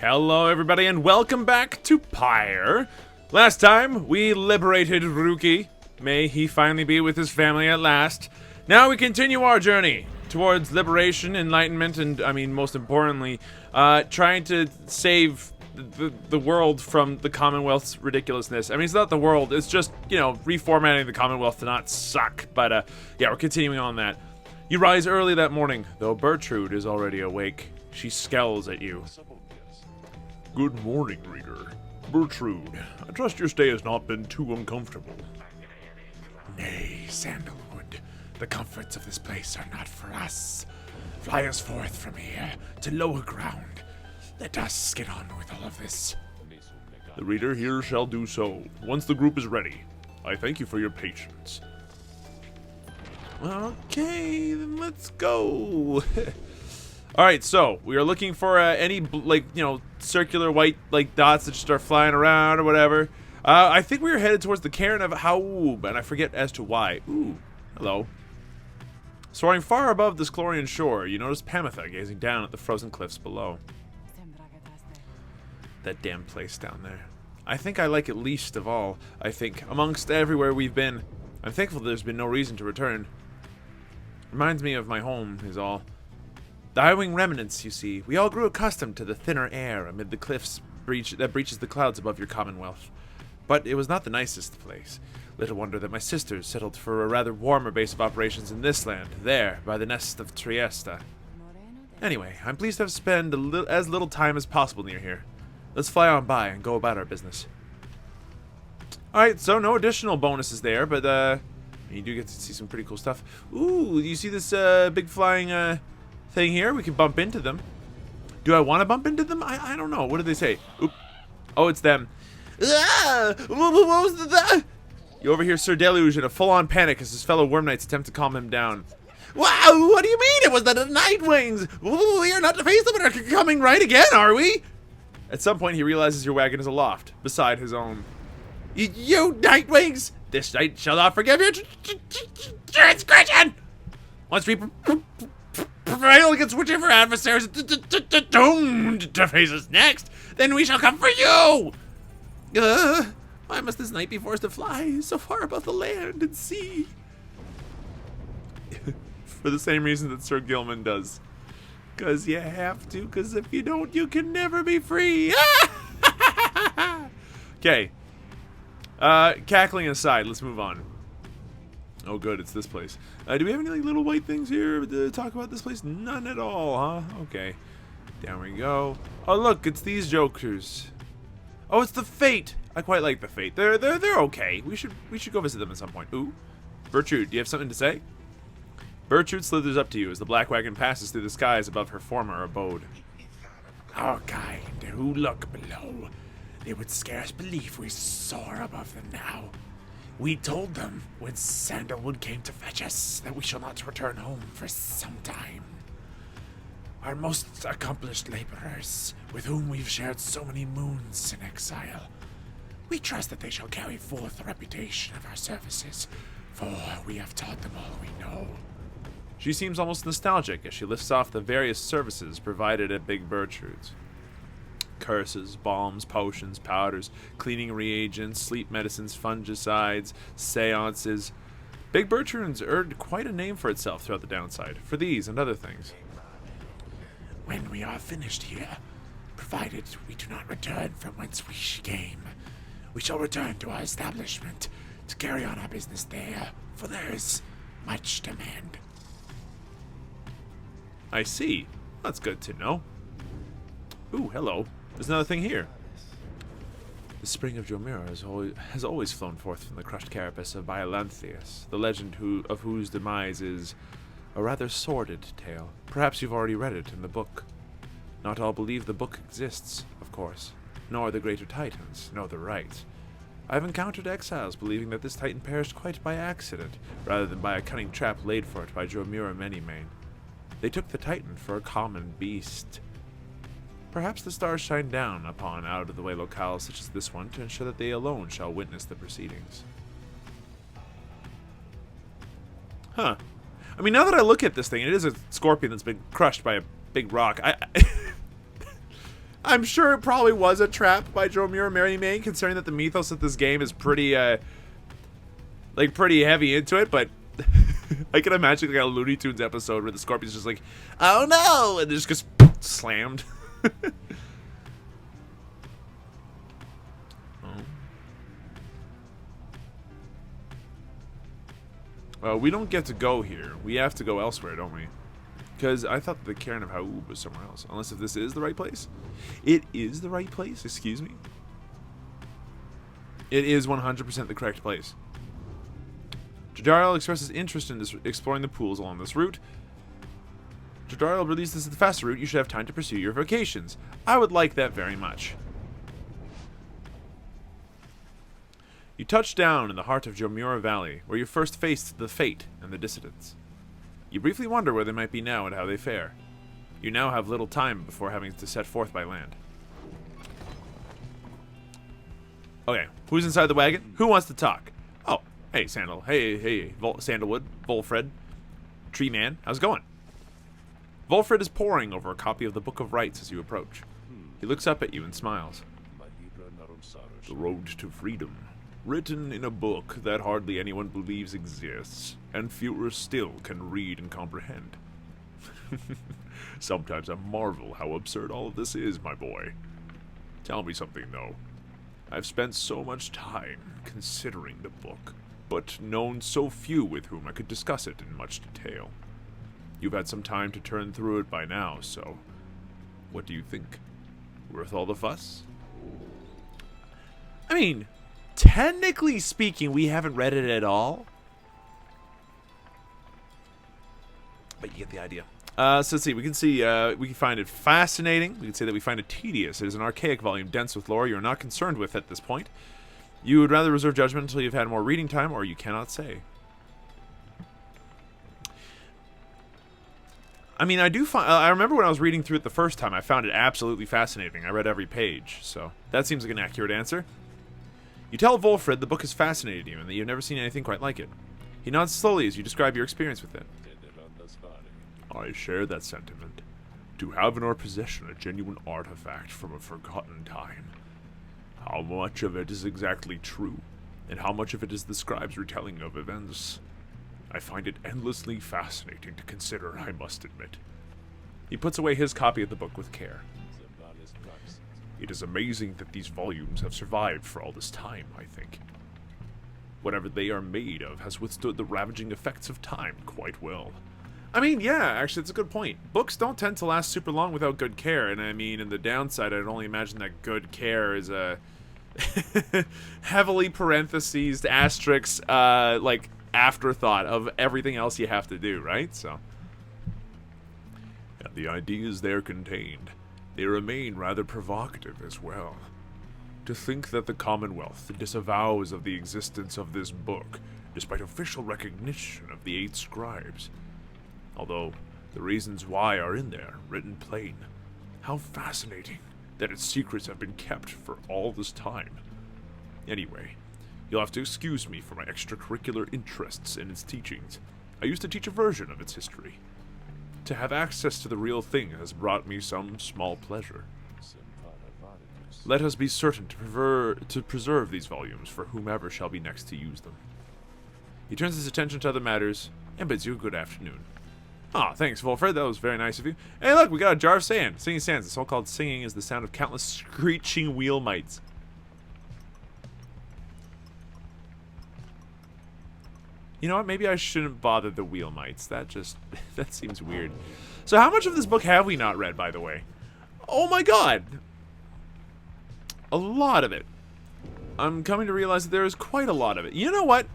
Hello everybody and welcome back to Pyre. Last time we liberated Ruki. May he finally be with his family at last. Now we continue our journey towards liberation, enlightenment, and most importantly, trying to save the world from the Commonwealth's ridiculousness. It's not the world, it's just, reformatting the Commonwealth to not suck. But yeah, we're continuing on that. You rise early that morning, though Trude is already awake. She scowls at you. Good morning, reader. Trude, I trust your stay has not been too uncomfortable. Nay, Sandalwood, the comforts of this place are not for us. Fly us forth from here to lower ground. Let us get on with all of this. The reader here shall do so, once the group is ready. I thank you for your patience. Okay, then let's go. Alright, so, we are looking for any, circular white, dots that just start flying around or whatever. I think we were headed towards the cairn of Haub, and I forget as to why. Ooh, hello. Soaring far above this Chlorian shore, you notice Pamitha gazing down at the frozen cliffs below. That damn place down there. I think I like it least of all, amongst everywhere we've been. I'm thankful there's been no reason to return. Reminds me of my home, is all. The Highwing remnants, you see. We all grew accustomed to the thinner air amid the cliffs that breaches the clouds above your Commonwealth. But it was not the nicest place. Little wonder that my sisters settled for a rather warmer base of operations in this land, there, by the nest of Trieste. Anyway, I'm pleased to have spent as little time as possible near here. Let's fly on by and go about our business. Alright, so no additional bonuses there, but you do get to see some pretty cool stuff. Ooh, you see this big flying thing here? We can bump into them. Do I want to bump into them? I don't know. What did they say? Oop. Oh, it's them. Ah! What was that? You overhear Sir Deluge in a full-on panic as his fellow Worm Knights attempt to calm him down. Wow, what do you mean? It was the Nightwings! We are not to face them and are coming right again, are we? At some point, he realizes your wagon is aloft, beside his own. You Nightwings! This night shall not forgive your transgression! Once we prevail against whichever adversaries doomed to face us next, then we shall come for you! Why must this knight be forced to fly so far above the land and sea? For the same reason that Sir Gilman does. Because you have to, because if you don't, you can never be free! Okay. Cackling aside, let's move on. Oh good, it's this place. Do we have any little white things here to talk about this place? None at all, huh? Okay. Down we go. Oh look, it's these jokers. Oh, it's the Fate. I quite like the Fate. They're okay. We should go visit them at some point. Ooh. Trude, do you have something to say? Trude slithers up to you as the black wagon passes through the skies above her former abode. Our kind who look below. They would scarce believe we soar above them now. We told them when Sandalwood came to fetch us that we shall not return home for some time. Our most accomplished laborers, with whom we've shared so many moons in exile. We trust that they shall carry forth the reputation of our services, for we have taught them all we know. She seems almost nostalgic as she lifts off the various services provided at Big Trude's. Curses, balms, potions, powders, cleaning reagents, sleep medicines, fungicides, seances. Big Trude's earned quite a name for itself throughout the downside, for these and other things. When we are finished here, provided we do not return from whence we came, we shall return to our establishment to carry on our business there, for there is much demand. I see. That's good to know. Ooh, hello. There's another thing here. The spring of Jomira has always flown forth from the crushed carapace of Biolanthius, the legend of whose demise is a rather sordid tale. Perhaps you've already read it in the book. Not all believe the book exists, of course, nor the greater titans know the right. I've encountered exiles believing that this titan perished quite by accident, rather than by a cunning trap laid for it by Jomira Manymane. They took the titan for a common beast. Perhaps the stars shine down upon out-of-the-way locales such as this one to ensure that they alone shall witness the proceedings. Huh. Now that I look at this thing, it is a scorpion that's been crushed by a big rock. I'm sure it probably was a trap by Jomura Mary May, considering that the mythos of this game is pretty, like, pretty heavy into it, but I can imagine like a Looney Tunes episode where the Scorpion's just like, oh no, and it just gets slammed. We don't get to go here. We have to go elsewhere, don't we? Because I thought the Cairn of Haub was somewhere else. Unless if this is the right place. It is the right place? Excuse me? It is 100% the correct place. Jadariel expresses interest in exploring the pools along this route. Jadariel believes this is the faster route. You should have time to pursue your vocations. I would like that very much. You touch down in the heart of Jomura Valley, where you first faced the Fate and the Dissidents. You briefly wonder where they might be now and how they fare. You now have little time before having to set forth by land. Okay, who's inside the wagon? Who wants to talk? Oh, hey, Sandal. Hey, Sandalwood, Volfred, Tree Man, how's it going? Volfred is poring over a copy of the Book of Rites as you approach. He looks up at you and smiles. The Road to Freedom. Written in a book that hardly anyone believes exists, and fewer still can read and comprehend. Sometimes I marvel how absurd all of this is, my boy. Tell me something, though. I've spent so much time considering the book, but known so few with whom I could discuss it in much detail. You've had some time to turn through it by now, so what do you think? Worth all the fuss? I mean, technically speaking, we haven't read it at all. But you get the idea. So let's see. We can find it fascinating. We can say that we find it tedious. It is an archaic volume, dense with lore you are not concerned with at this point. You would rather reserve judgment until you've had more reading time, or you cannot say. I mean, I remember when I was reading through it the first time, I found it absolutely fascinating. I read every page, so that seems like an accurate answer. You tell Volfred the book has fascinated you and that you've never seen anything quite like it. He nods slowly as you describe your experience with it. I share that sentiment. To have in our possession a genuine artifact from a forgotten time. How much of it is exactly true, and how much of it is the scribe's retelling of events? I find it endlessly fascinating to consider, I must admit. He puts away his copy of the book with care. It is amazing that these volumes have survived for all this time, I think. Whatever they are made of has withstood the ravaging effects of time quite well. I mean, yeah, actually, it's a good point. Books don't tend to last super long without good care, and I mean, in the downside, I'd only imagine that good care is a heavily parenthesized asterisk, like, afterthought of everything else you have to do, right? So, and the ideas there contained, they remain rather provocative as well. To think that the Commonwealth disavows of the existence of this book, despite official recognition of the 8 scribes. Although, the reasons why are in there, written plain. How fascinating that its secrets have been kept for all this time. Anyway, you'll have to excuse me for my extracurricular interests in its teachings. I used to teach a version of its history. To have access to the real thing has brought me some small pleasure. Let us be certain to preserve these volumes for whomever shall be next to use them. He turns his attention to other matters and bids you a good afternoon. Ah, thanks, Volfred. That was very nice of you. Hey, look, we got a jar of sand. Singing sands. The so-called singing is the sound of countless screeching wheel mites. You know what? Maybe I shouldn't bother the wheel mites. That seems weird. So how much of this book have we not read, by the way? Oh my god! A lot of it. I'm coming to realize that there is quite a lot of it. You know what?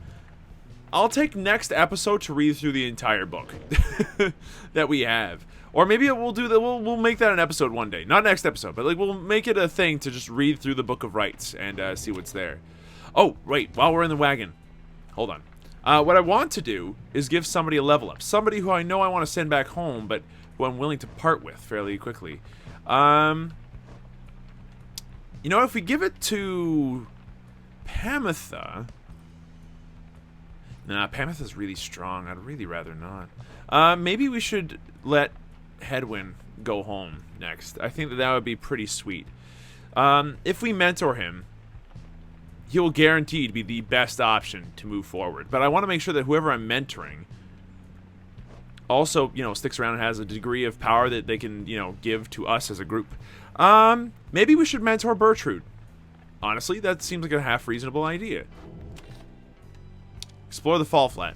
I'll take next episode to read through the entire book that we have. Or maybe we'll do that. We'll make that an episode one day. Not next episode, but like we'll make it a thing to just read through the Book of Rites and see what's there. Oh, wait, while we're in the wagon. Hold on. What I want to do is give somebody a level up. Somebody who I know I want to send back home, but who I'm willing to part with fairly quickly. You know, if we give it to Pamitha... Nah, Pamitha's really strong. I'd really rather not. Maybe we should let Hedwyn go home next. I think that would be pretty sweet. If we mentor him, he will guaranteed be the best option to move forward. But I want to make sure that whoever I'm mentoring also, sticks around and has a degree of power that they can, give to us as a group. Maybe we should mentor Trude. Honestly, that seems like a half reasonable idea. Explore the Fall Flat.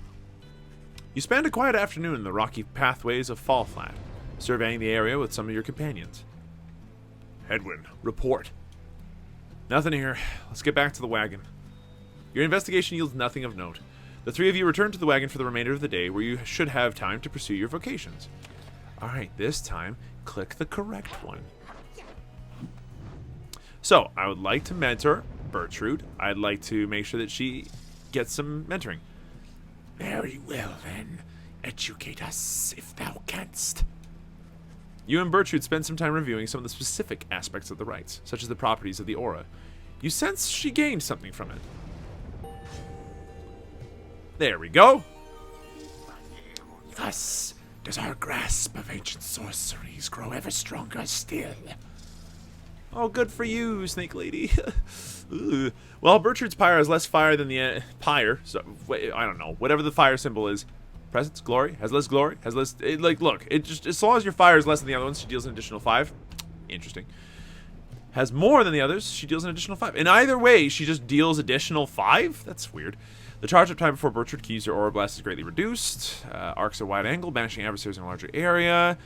You spend a quiet afternoon in the rocky pathways of Fall Flat, surveying the area with some of your companions. Hedwyn, Report. Nothing here. Let's get back to the wagon. Your investigation yields nothing of note. The three of you return to the wagon for the remainder of the day, where you should have time to pursue your vocations. Alright, this time, click the correct one. So, I would like to mentor Trude. I'd like to make sure that she gets some mentoring. Very well, then. Educate us, if thou canst. You and Trude spend some time reviewing some of the specific aspects of the rites, such as the properties of the aura. You sense she gained something from it. There we go. Thus does our grasp of ancient sorceries grow ever stronger still. Oh, good for you, Snake Lady. Well, Trude's pyre has less fire than the pyre. So wait, I don't know. Whatever the fire symbol is, presence, glory, has less glory, has less. Look, it just as long as your fire is less than the other ones, she deals an additional 5. Interesting. Has more than the others, she deals an additional 5. In either way, she just deals additional 5. That's weird. The charge up time before Trude can use her aura blast is greatly reduced. Arcs at wide angle, banishing adversaries in a larger area.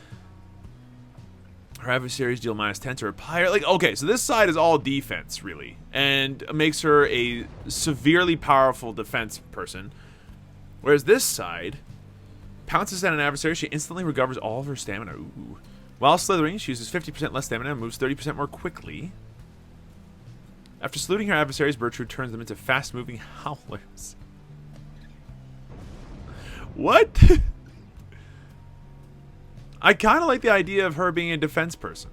Her adversaries deal -10 to her pyre. Okay, so this side is all defense, really. And makes her a severely powerful defense person. Whereas this side pounces at an adversary, she instantly recovers all of her stamina. Ooh. While slithering, she uses 50% less stamina and moves 30% more quickly. After saluting her adversaries, Trude turns them into fast-moving howlers. What? I kind of like the idea of her being a defense person.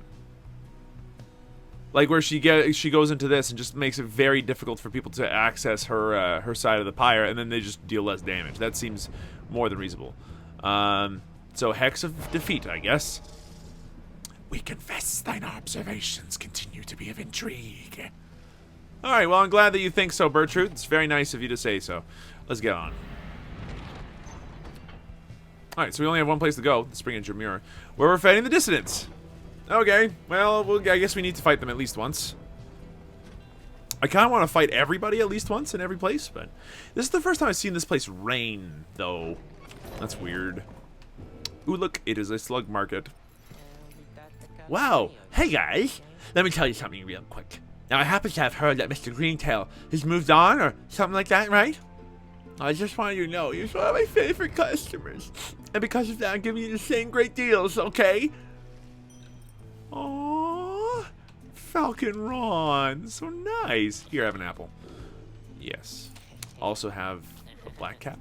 Like where she goes into this and just makes it very difficult for people to access her her side of the pyre, and then they just deal less damage. That seems more than reasonable. So Hex of Defeat, I guess. We confess thine observations continue to be of intrigue. Alright, well, I'm glad that you think so, Trude. It's very nice of you to say so. Let's get on. Alright, so we only have one place to go, the Spring and Jamura, where we're fighting the Dissidents. Okay, well, I guess we need to fight them at least once. I kind of want to fight everybody at least once in every place, but this is the first time I've seen this place rain, though. That's weird. Ooh, look, it is a slug market. Wow. Hey, guys. Let me tell you something real quick. Now, I happen to have heard that Mr. Greentail has moved on or something like that, right? I just wanted you to know you're one of my favorite customers. And because of that, I'm giving you the same great deals, okay? Aww. Falcon Ron. So nice. Here, have an apple. Yes. Also have a black cap.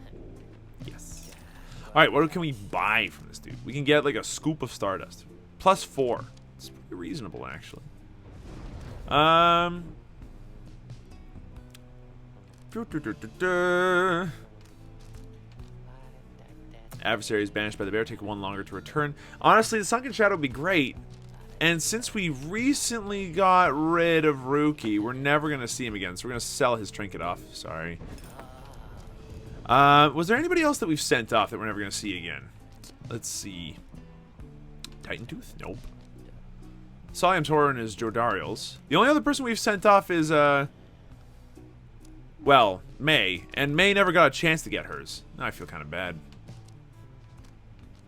Yes. Alright, what can we buy from this dude? We can get like a scoop of Stardust. +4. It's pretty reasonable, actually. Adversaries banished by the bear take 1 longer to return. Honestly, the Sunken Shadow would be great. And since we recently got rid of Rookie, we're never going to see him again. So we're going to sell his trinket off. Sorry. Was there anybody else that we've sent off that we're never going to see again? Let's see. Titan Tooth? Nope. Solium Torin is Jodariel's. The only other person we've sent off is, well, May. And May never got a chance to get hers. Now I feel kind of bad.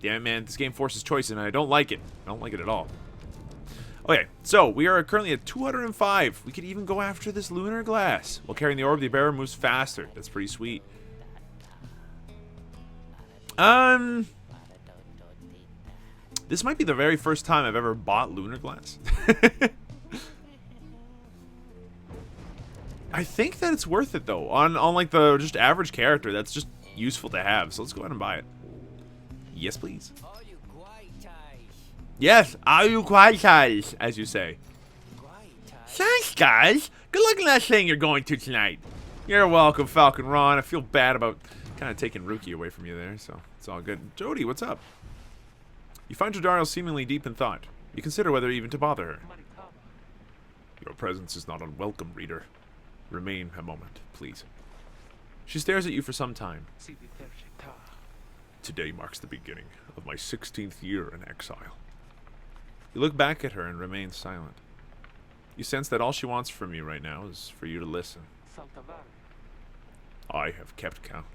Damn it, man. This game forces choice, and I don't like it. I don't like it at all. Okay, so we are currently at 205. We could even go after this lunar glass. While carrying the orb, the bearer moves faster. That's pretty sweet. This might be the very first time I've ever bought lunar glass. I think that it's worth it though. On like the just average character, that's just useful to have. So let's go ahead and buy it. Yes, please. Yes, are you quite guys, as you say. Thanks, guys. Good luck in that thing you're going to tonight. You're welcome, Falcon Ron. I feel bad about kind of taking Rookie away from you there, so it's all good. Jody, what's up? You find Jodariel seemingly deep in thought. You consider whether even to bother her. Your presence is not unwelcome, reader. Remain a moment, please. She stares at you for some time. Today marks the beginning of my 16th year in exile. You look back at her and remain silent. You sense that all she wants from you right now is for you to listen. I have kept count,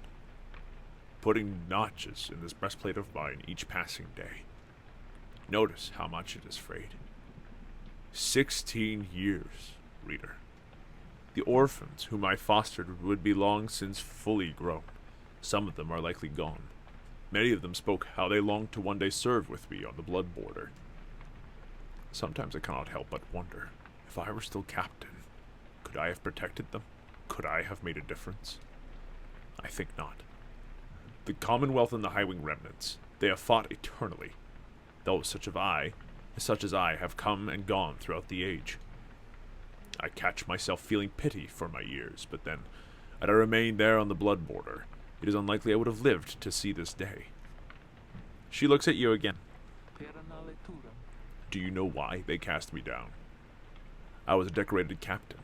putting notches in this breastplate of mine each passing day. Notice how much it is frayed. 16 years, reader. The orphans whom I fostered would be long since fully grown. Some of them are likely gone. Many of them spoke how they longed to one day serve with me on the blood border. Sometimes I cannot help but wonder, if I were still captain, could I have protected them? Could I have made a difference? I think not. The Commonwealth and the Highwing remnants, they have fought eternally. Those such as I have come and gone throughout the age. I catch myself feeling pity for my years, but then, had I remained there on the blood border, it is unlikely I would have lived to see this day. She looks at you again. Do you know why they cast me down? I was a decorated captain.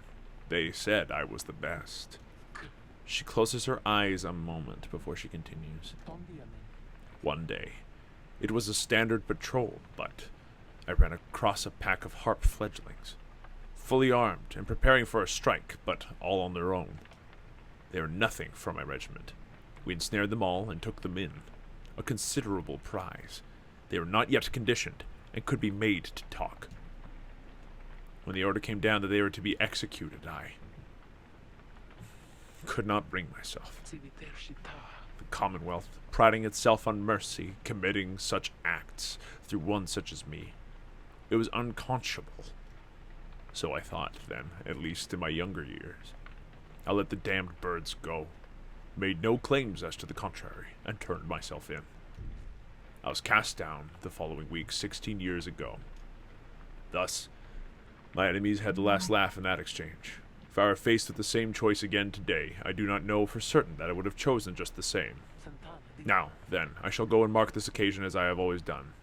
They said I was the best. She closes her eyes a moment before she continues. One day, it was a standard patrol, but I ran across a pack of harp fledglings, fully armed and preparing for a strike, but all on their own. They were nothing for my regiment. We ensnared them all and took them in. A considerable prize. They were not yet conditioned, and could be made to talk. When the order came down that they were to be executed, I could not bring myself. The Commonwealth, priding itself on mercy, committing such acts through one such as me. It was unconscionable. So I thought, then, at least in my younger years. I let the damned birds go, made no claims as to the contrary, and turned myself in. I was cast down the following week 16 years ago. Thus, my enemies had the last laugh in that exchange. If I were faced with the same choice again today, I do not know for certain that I would have chosen just the same. Now, then, I shall go and mark this occasion as I have always done.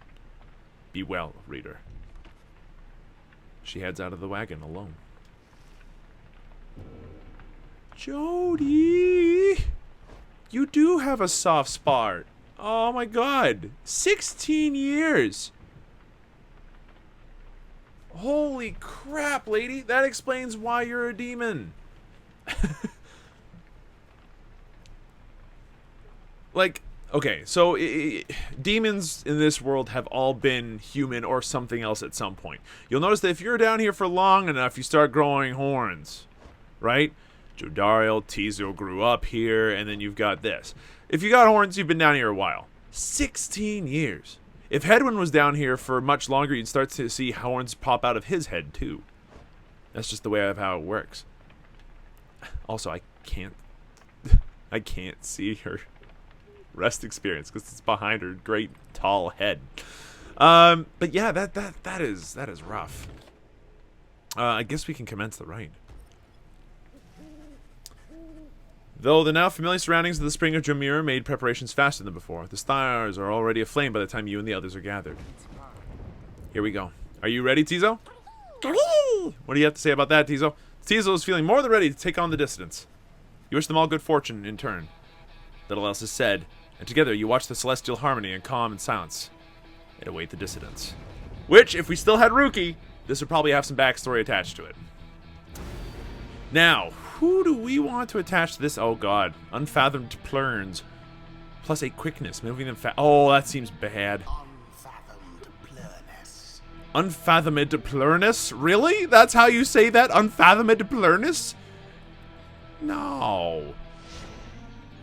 Be well, reader. She heads out of the wagon alone. Jody! You do have a soft spot. Oh my god. 16 years. Holy crap, lady. That explains why you're a demon. Like, okay, so demons in this world have all been human or something else at some point. You'll notice that if you're down here for long enough, you start growing horns, right? Jodariel, Tizo grew up here, and then you've got this. If you got horns, you've been down here a while. 16 years. If Hedwin was down here for much longer, you'd start to see horns pop out of his head, too. That's just the way of how it works. Also, I can't see her rest experience because it's behind her great tall head. But yeah, that is rough. I guess we can commence the rite. Though the now familiar surroundings of the Spring of Jamir made preparations faster than before, the stars are already aflame by the time you and the others are gathered. Here we go. Are you ready, Tizo? What do you have to say about that, Tizo? Tizo is feeling more than ready to take on the dissidents. You wish them all good fortune in turn. Little else is said, and together you watch the celestial harmony in calm and silence, and await the dissidents. Which, if we still had Rookie, this would probably have some backstory attached to it. Now, who do we want to attach to this? Oh god, unfathomed plurns. Plus 8 quickness, moving them fast. Oh, that seems bad. Unfathomed plurness. Unfathomed plurness? Really? That's how you say that? Unfathomed plurness? No.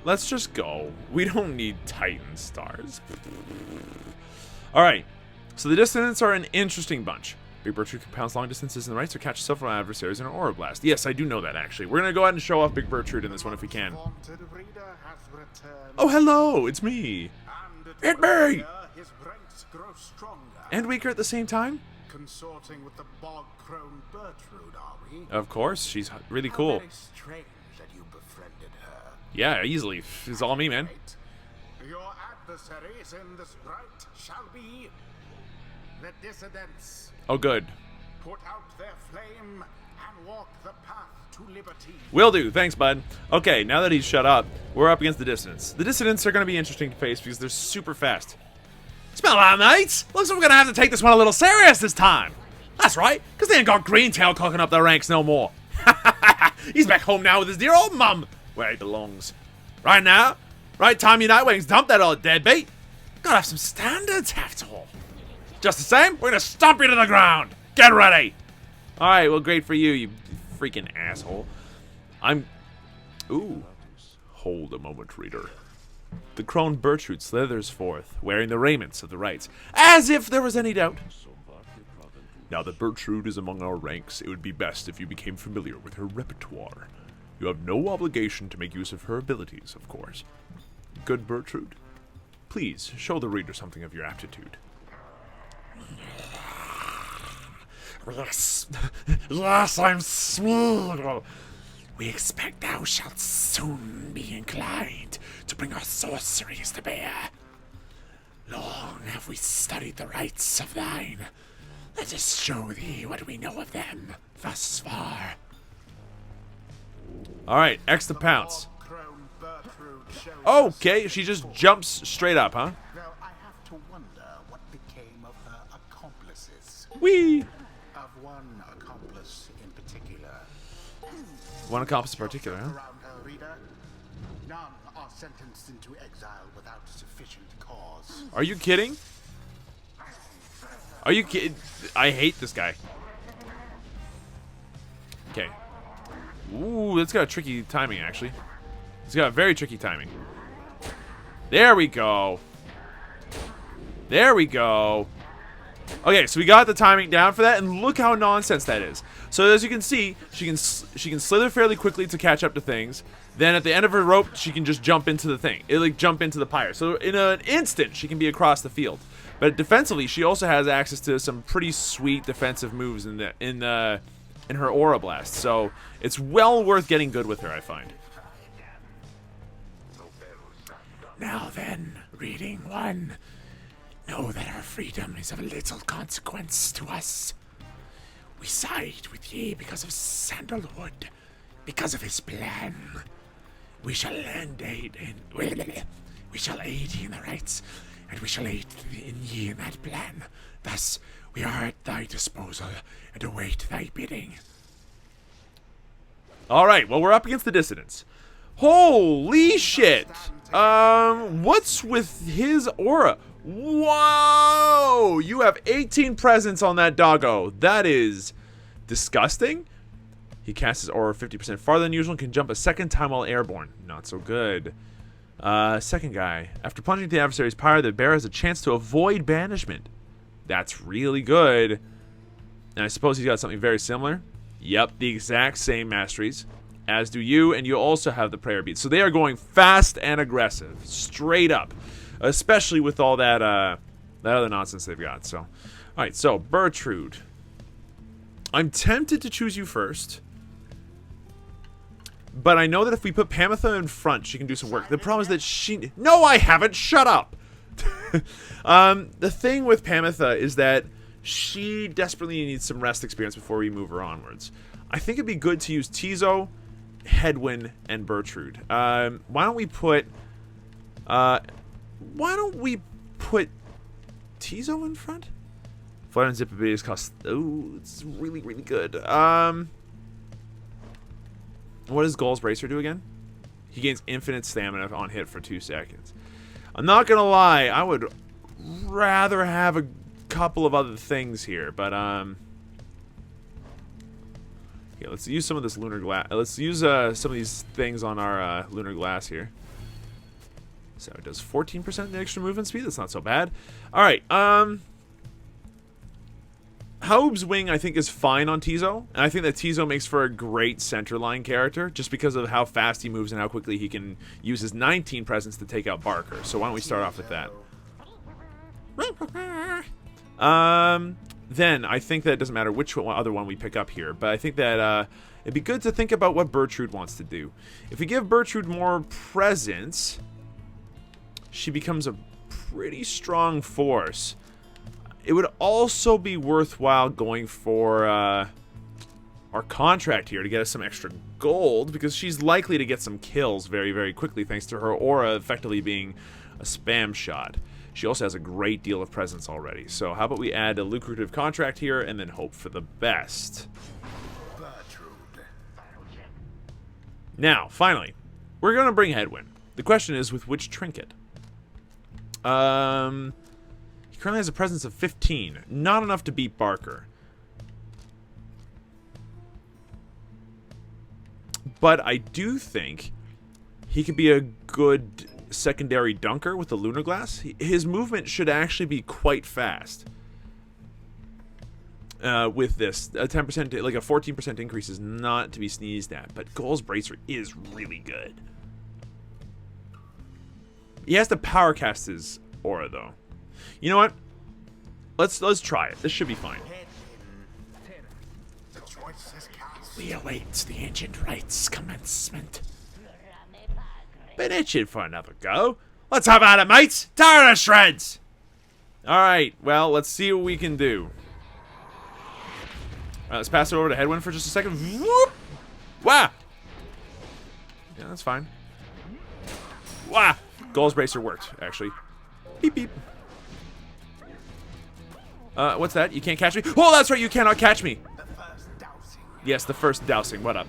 Let's just go. We don't need Titan stars. Alright, so the dissidents are an interesting bunch. Big Bertrude can pounce long distances in the right, so catch several adversaries in an aura blast. Yes, I do know that, actually. We're going to go ahead and show off Big Bertrude in this one if we can. Oh, hello! It's me! It's me! His ranks grow stronger. And weaker at the same time? Consorting with the bog-crone Bertrude, are we? Of course, she's really cool. Very strange that you befriended her. Yeah, easily. It's all me, man. Your adversaries in this rite shall be The dissidents Oh, good. put out their flame and walk the path to liberty. Will do. Thanks, bud. Okay, now that he's shut up, we're up against the dissidents. The dissidents are going to be interesting to face because they're super fast. Smell that, mates? Looks like we're going to have to take this one a little serious this time. That's right, because they ain't got Greentail cocking up their ranks no more. He's back home now with his dear old mum, where he belongs. Right now, right time you Nightwings dump that old deadbeat. Gotta have some standards, after all. Just the same, we're gonna stomp you to the ground. Get ready. All right, well, great for you, you freaking asshole. Ooh. Hold a moment, reader. The crone Bertrude slithers forth, wearing the raiments of the rights, as if there was any doubt. Now that Bertrude is among our ranks, it would be best if you became familiar with her repertoire. You have no obligation to make use of her abilities, of course. Good Bertrude, please show the reader something of your aptitude. Yes, yes, I'm smooth. We expect thou shalt soon be inclined to bring our sorceries to bear. Long have we studied the rites of thine. Let us show thee what we know of them thus far. Alright, X to pounce. Okay, she just jumps straight up, huh? Though I have to wonder what became of her accomplices. Whee! Of one accomplice in particular. One accomplice in particular, huh? Around her, reader. None are sentenced into exile without sufficient cause. Are you kidding? Are you kidding? I hate this guy. Okay. Ooh, that's got a tricky timing, actually. It's got a very tricky timing. There we go. There we go. Okay, so we got the timing down for that, and look how nonsense that is. So as you can see, she can slither fairly quickly to catch up to things. Then at the end of her rope, she can just jump into the thing. It like jump into the pyre. So in an instant, she can be across the field. But defensively, she also has access to some pretty sweet defensive moves in her aura blast. So it's well worth getting good with her, I find. Now then, reading one. Know that our freedom is of little consequence to us. We side with ye because of Sandalwood, because of his plan. We shall aid ye in the rights, and we shall aid in ye in that plan. Thus, we are at thy disposal, and await thy bidding. Alright, well, we're up against the dissidents. Holy shit! What's with his aura? Whoa! You have 18 presence on that doggo. That is disgusting. He casts his aura 50% farther than usual and can jump a second time while airborne. Not so good. Second guy. After plunging the adversary's pyre, the bear has a chance to avoid banishment. That's really good. And I suppose he's got something very similar. Yep, the exact same masteries. As do you, and you also have the prayer beat. So they are going fast and aggressive. Straight up. Especially with all that that other nonsense they've got. So, alright, so Bertrude. I'm tempted to choose you first. But I know that if we put Pamitha in front, she can do some work. The problem is that she... No, I haven't! Shut up! The thing with Pamitha is that she desperately needs some rest experience before we move her onwards. I think it'd be good to use Tizo, Hedwyn, and Bertrude. Why don't we put Tizo in front? Flare and Zip abilities cost... Oh, it's really, really good. What does Gull's Bracer do again? He gains infinite stamina on hit for 2 seconds. I'm not gonna lie, I would rather have a couple of other things here, but yeah, let's use some of this lunar glass. Let's use some of these things on our lunar glass here. So it does 14% extra movement speed. That's not so bad. All right. Haub's Wing, I think, is fine on Tizo. And I think that Tizo makes for a great centerline character just because of how fast he moves and how quickly he can use his 19 presence to take out Barker. So why don't we start off with that? Then I think that it doesn't matter which other one we pick up here. But I think that it'd be good to think about what Bertrude wants to do. If we give Bertrude more presence, she becomes a pretty strong force. It would also be worthwhile going for our contract here to get us some extra gold, because she's likely to get some kills very, very quickly thanks to her aura effectively being a spam shot. She also has a great deal of presence already. So how about we add a lucrative contract here and then hope for the best. Now, finally, we're going to bring Headwind. The question is, with which trinket? He currently has a presence of 15. Not enough to beat Barker. But I do think he could be a good secondary dunker with the Lunar Glass. His movement should actually be quite fast. With this, a 10%, like a 14% increase is not to be sneezed at. But Goal's Bracer is really good. He has to power cast his aura though. You know what? Let's try it. This should be fine. We await the ancient rites commencement. Been itching for another go. Let's have at it, mates. Tear to shreds. All right. Well, let's see what we can do. All right, let's pass it over to Headwind for just a second. Whoop! Wah! Yeah, that's fine. Wah! Goal's Bracer worked, actually. Beep, beep. What's that? You can't catch me? Oh, that's right. You cannot catch me. Yes, the first dousing. What up?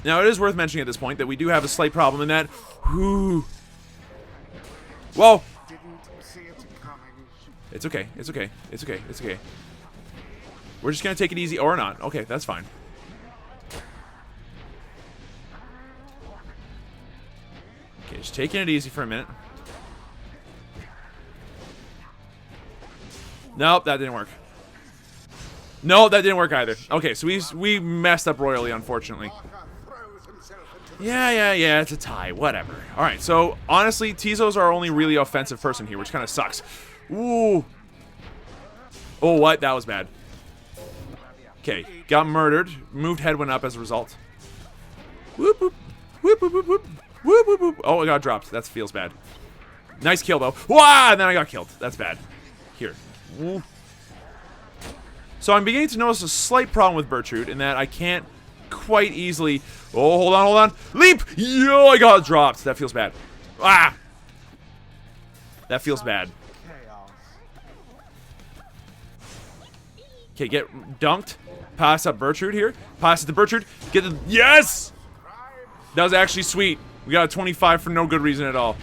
Now, it is worth mentioning at this point that we do have a slight problem in that... Whew. Whoa! It's okay. It's okay. It's okay. It's okay. We're just going to take it easy or not. Okay, that's fine. Okay, just taking it easy for a minute. Nope, that didn't work. No, that didn't work either. Okay, so we messed up royally, unfortunately. Yeah, it's a tie. Whatever. Alright, so, honestly, Tizo's our only really offensive person here, which kind of sucks. Ooh. Oh, what? That was bad. Okay, got murdered. Moved Headwind up as a result. Whoop, whoop. Whoop, whoop, whoop, whoop. Whoop, whoop, whoop. Oh, I got dropped. That feels bad. Nice kill, though. Wah! And then I got killed. That's bad. Here. Ooh. So I'm beginning to notice a slight problem with Trude in that I can't quite easily... Oh, hold on, hold on. Leap! Yo, I got dropped. That feels bad. Ah! That feels bad. Okay, get dunked. Pass up Trude here. Pass it to Trude. Get the... Yes! That was actually sweet. We got a 25 for no good reason at all.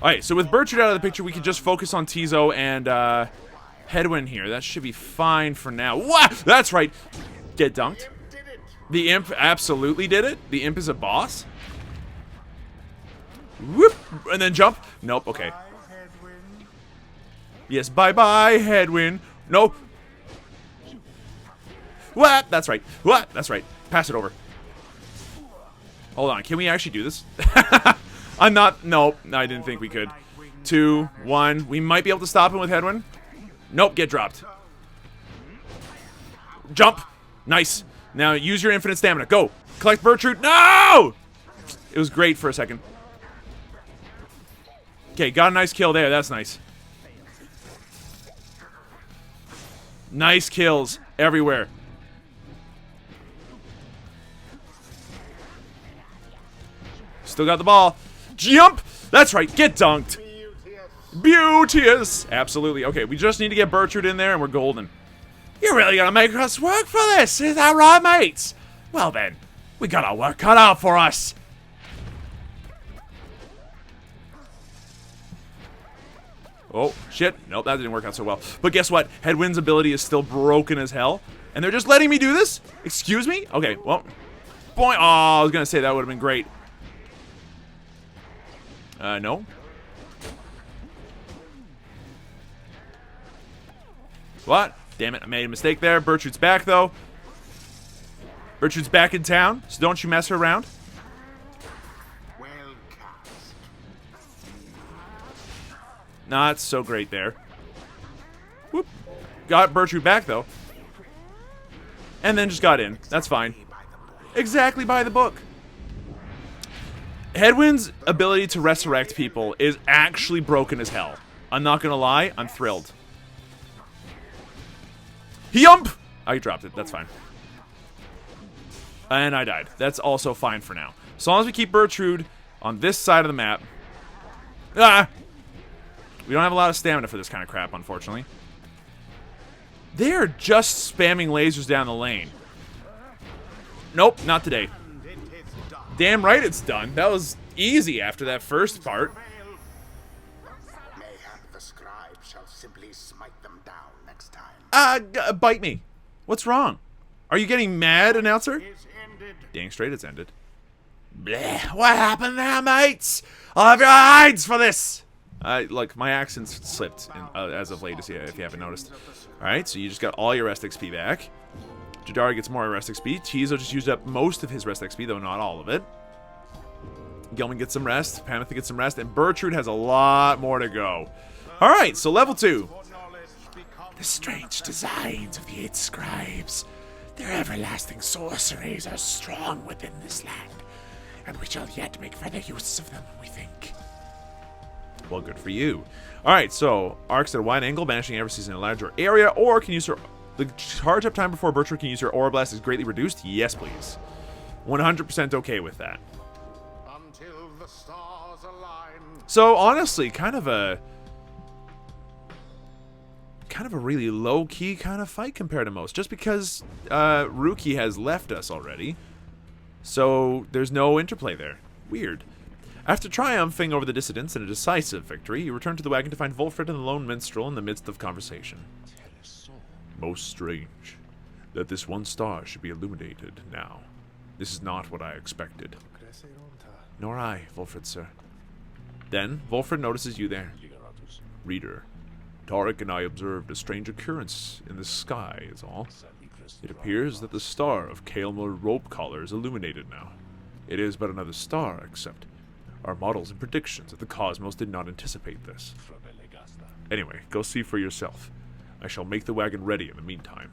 Alright, so with Trude out of the picture, we can just focus on Tizo and Headwind here. That should be fine for now. What? That's right. Get dunked. The Imp absolutely did it. The Imp is a boss. Whoop. And then jump. Nope, okay. Yes, bye-bye, Headwind. No. What? That's right. What? That's right. Pass it over. Hold on. Can we actually do this? I'm not... Nope. I didn't think we could. 2, 1. We might be able to stop him with Headwind. Nope. Get dropped. Jump. Nice. Now use your infinite stamina. Go. Collect Trude. No! It was great for a second. Okay. Got a nice kill there. That's nice. Nice kills everywhere. Still got the ball. Jump! That's right. Get dunked. Beauteous. Absolutely. Okay, we just need to get Trude in there and we're golden. You're really gonna make us work for this, is that right, mates? Well then, we got our work cut out for us. Oh, shit. Nope, that didn't work out so well. But guess what? Headwind's ability is still broken as hell. And they're just letting me do this? Excuse me? Okay, well. Boy, oh, I was gonna say that would have been great. No. What? Damn it, I made a mistake there. Trude's back, though. Trude's back in town, so don't you mess her around. Not so great there. Whoop. Got Trude back, though. And then just got in. That's fine. Exactly by the book. Headwind's ability to resurrect people is actually broken as hell. I'm not gonna lie, I'm thrilled. Yump! I dropped it. That's fine. And I died. That's also fine for now. As long as we keep Bertrude on this side of the map. Ah! We don't have a lot of stamina for this kind of crap, unfortunately. They're just spamming lasers down the lane. Nope, not today. Damn right it's done. That was easy after that first part. Mayhap the scribe shall simply smite them down next time. Bite me. What's wrong? Are you getting mad, announcer? Dang straight it's ended. Bleh, what happened there, mates? I'll have your hides for this! Look, my accent's slipped as of late, if you haven't noticed. Alright, so you just got all your rest XP back. Jadar gets more rest XP. Tizo just used up most of his rest XP, though not all of it. Gilman gets some rest. Pamitha gets some rest. And Bertrude has a lot more to go. Alright, so level 2. The strange designs of the 8 scribes. Their everlasting sorceries are strong within this land, and we shall yet make further use of them, we think. Well, good for you. Alright, so arcs at a wide angle, banishing every season in a larger area, or can use her. The charge up time before Bertrude can use her Aura Blast is greatly reduced. Yes, please. 100% okay with that. Until the stars align. So honestly, kind of a really low-key kind of fight compared to most, just because Ruki has left us already, so there's no interplay there. Weird. After triumphing over the dissidents in a decisive victory, you return to the wagon to find Wolfred and the lone minstrel in the midst of conversation. Most strange that this one star should be illuminated now. This is not what I expected. Nor I, Wolfred, sir. Then, Wolfred notices you there. Reader, Tarek and I observed a strange occurrence in the sky, is all. It appears that the star of Kael'mur Rope Collar is illuminated now. It is but another star, except our models and predictions of the cosmos did not anticipate this. Anyway, go see for yourself. I shall make the wagon ready in the meantime.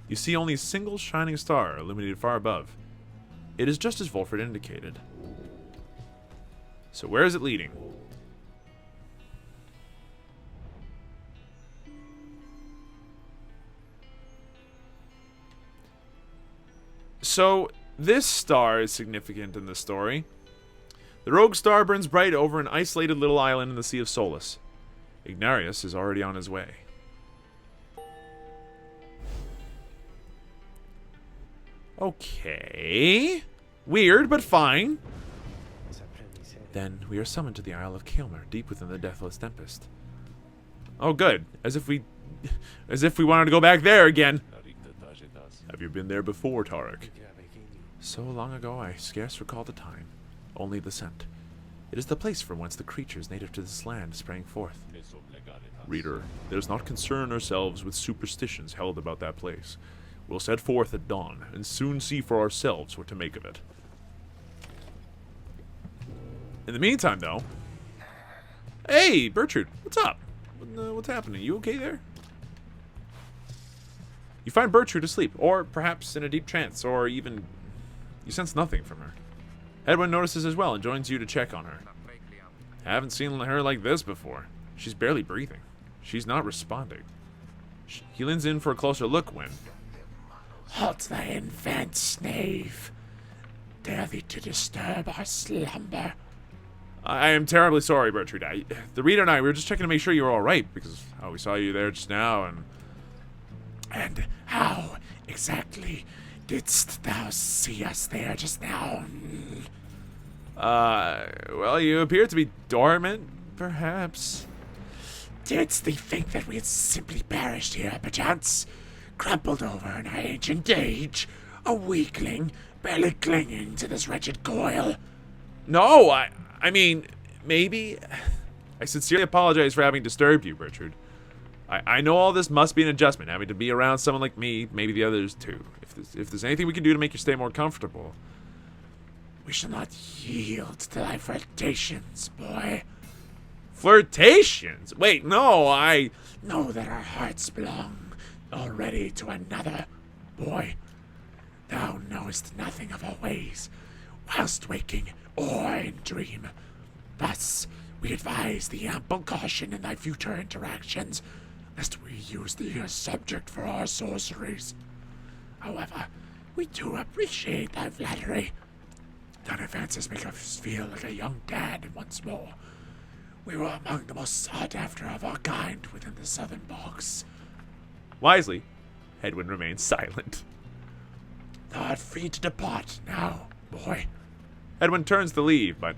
You see only a single shining star illuminated far above. It is just as Wolfred indicated. So where is it leading? So, this star is significant in the story. The rogue star burns bright over an isolated little island in the Sea of Solus. Ignarius is already on his way. Okay. Weird, but fine. Then we are summoned to the Isle of Kael'mur, deep within the Deathless Tempest. Oh, good. As if we wanted to go back there again. Have you been there before, Tarek? So long ago, I scarce recall the time. Only the scent. It is the place from whence the creatures native to this land sprang forth. Reader, let us not concern ourselves with superstitions held about that place. We'll set forth at dawn, and soon see for ourselves what to make of it. In the meantime, though... Hey, Bertrude, what's up? What's happening? You okay there? You find Bertrude asleep, or perhaps in a deep trance, or even... You sense nothing from her. Edwin notices as well and joins you to check on her. I haven't seen her like this before. She's barely breathing. She's not responding. He leans in for a closer look when... Halt thy invent, knave. Dare thee to disturb our slumber. I am terribly sorry, Bertrude. The reader and I, we were just checking to make sure you were alright, because we saw you there just now, and... And how exactly didst thou see us there just now? Well, you appear to be dormant, perhaps. Didst thee think that we had simply perished here, perchance? Crumpled over in our ancient age? A weakling, barely clinging to this wretched coil? No, I mean, maybe... I sincerely apologize for having disturbed you, Bertrude. I know all this must be an adjustment, having to be around someone like me, maybe the others too. If there's anything we can do to make you stay more comfortable... We shall not yield to thy flirtations, boy. Flirtations? Wait, no, I... Know that our hearts belong already to another, boy. Thou knowest nothing of our ways, whilst waking or in dream. Thus, we advise thee ample caution in thy future interactions. lest we use the subject for our sorceries. However, we do appreciate thy flattery. Thine advances make us feel like a young dad once more. We were among the most sought after of our kind within the southern bogs. Wisely, Hedwyn remains silent. Thou art free to depart now, boy. Hedwyn turns to leave, but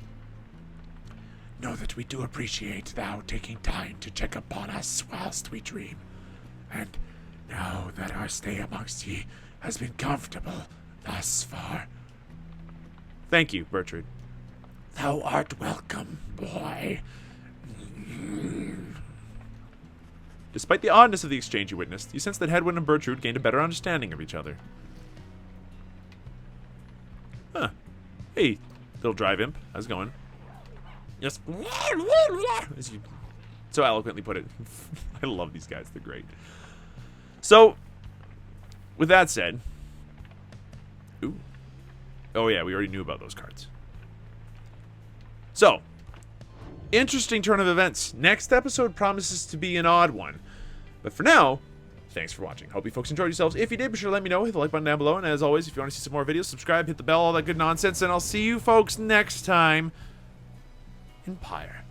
Know that we do appreciate thou taking time to check upon us whilst we dream. And now that our stay amongst ye has been comfortable thus far, thank you, Bertrude. thou art welcome, boy. Despite the oddness of the exchange you witnessed, you sense that Hedwyn and Bertrude gained a better understanding of each other. Huh. Hey, little drive imp. How's it going? Yes. As you so eloquently put it. I love these guys. They're great. So, with that said... Ooh. Oh yeah, we already knew about those cards. So, interesting turn of events. Next episode promises to be an odd one. But for now, thanks for watching. Hope you folks enjoyed yourselves. If you did, be sure to let me know. Hit the like button down below. And as always, if you want to see some more videos, subscribe, hit the bell, all that good nonsense. And I'll see you folks next time in Pyre.